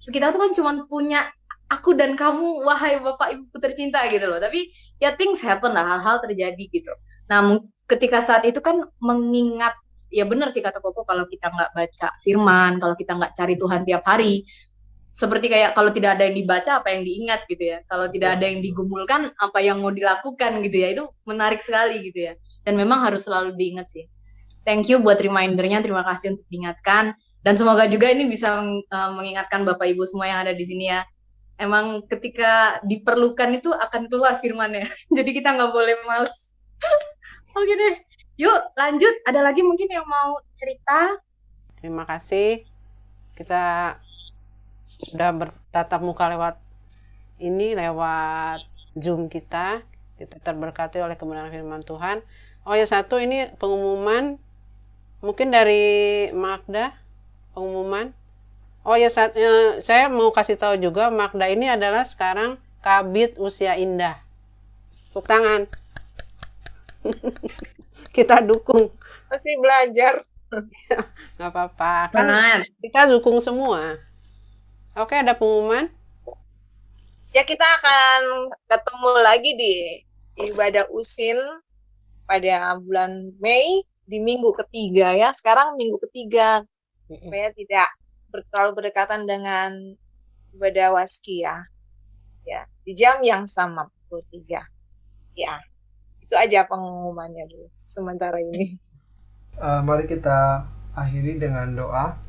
kita tuh kan cuma punya aku dan kamu wahai bapak ibuku tercinta gitu loh, tapi ya things happen lah, hal-hal terjadi gitu. Nah ketika saat itu kan mengingat, ya benar sih kata Koko, kalau kita nggak baca firman, kalau kita nggak cari Tuhan tiap hari, seperti kayak kalau tidak ada yang dibaca apa yang diingat gitu ya, kalau tidak ada yang digumulkan apa yang mau dilakukan gitu ya, itu menarik sekali gitu ya, dan memang harus selalu diingat sih. Thank you buat remindernya, terima kasih untuk diingatkan, dan semoga juga ini bisa mengingatkan Bapak Ibu semua yang ada di sini ya, emang ketika diperlukan itu akan keluar firmannya jadi kita nggak boleh males. Oke deh, yuk lanjut, ada lagi mungkin yang mau cerita? Terima kasih. Kita sudah bertatap muka lewat Zoom kita terberkati oleh kebenaran firman Tuhan. Oh ya, satu ini pengumuman mungkin dari Magda, pengumuman. Oh ya, saya mau kasih tahu juga, Magda ini adalah sekarang Kabid Usia Indah. Tepuk tangan. Kita dukung. Masih belajar. Nggak apa-apa, kan kita dukung semua. Oke, ada pengumuman? Ya, kita akan ketemu lagi di ibadah USIN pada bulan Mei di minggu ketiga ya. Sekarang minggu ketiga, supaya tidak terlalu berdekatan dengan ibadah waski ya. Ya, di jam yang sama pukul 3. Ya, itu aja pengumumannya dulu sementara ini. Mari kita akhiri dengan doa.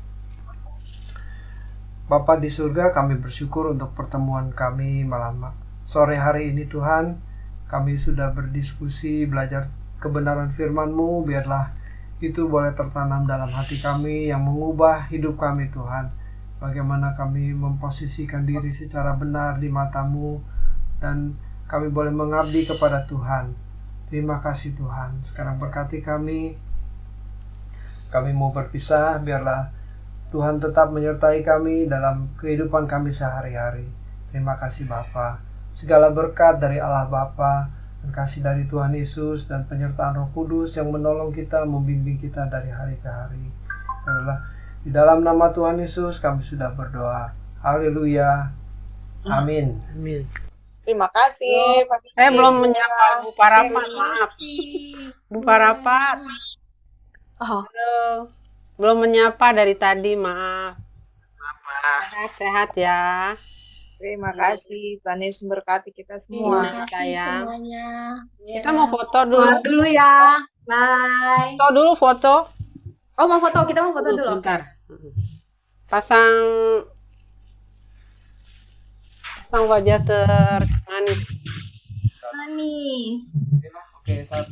Bapa di surga, kami bersyukur untuk pertemuan kami malam sore hari ini Tuhan. Kami sudah berdiskusi, belajar kebenaran firman-Mu, biarlah itu boleh tertanam dalam hati kami yang mengubah hidup kami Tuhan. Bagaimana kami memposisikan diri secara benar di mata-Mu, dan kami boleh mengabdi kepada Tuhan. Terima kasih Tuhan. Sekarang berkati kami. Kami mau berpisah, biarlah Tuhan tetap menyertai kami dalam kehidupan kami sehari-hari. Terima kasih Bapa. Segala berkat dari Allah Bapa, dan kasih dari Tuhan Yesus, dan penyertaan Roh Kudus yang menolong kita, membimbing kita dari hari ke hari. Adalah di dalam nama Tuhan Yesus kami sudah berdoa. Haleluya. Amin. Amin. Terima kasih. Saya belum menyapa Bu Parapat, maaf. Bu Parapat. Oh, Halo. Belum menyapa dari tadi, maaf. Sehat-sehat ya. Terima kasih. Tuhan Yesus memberkati kita semua. terima kasih sayang. semuanya. Kita mau foto dulu. Keluar dulu ya, bye. Foto dulu, foto. Oh mau foto, kita mau foto dulu. Bentar. Pasang wajah termanis. Manis. Oke, 1,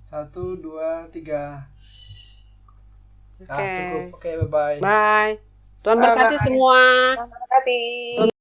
2, 3. Nah, Oke. cukup. Oke, bye-bye. Bye. Tuhan berkati Bye-bye. semua. Terima kasih.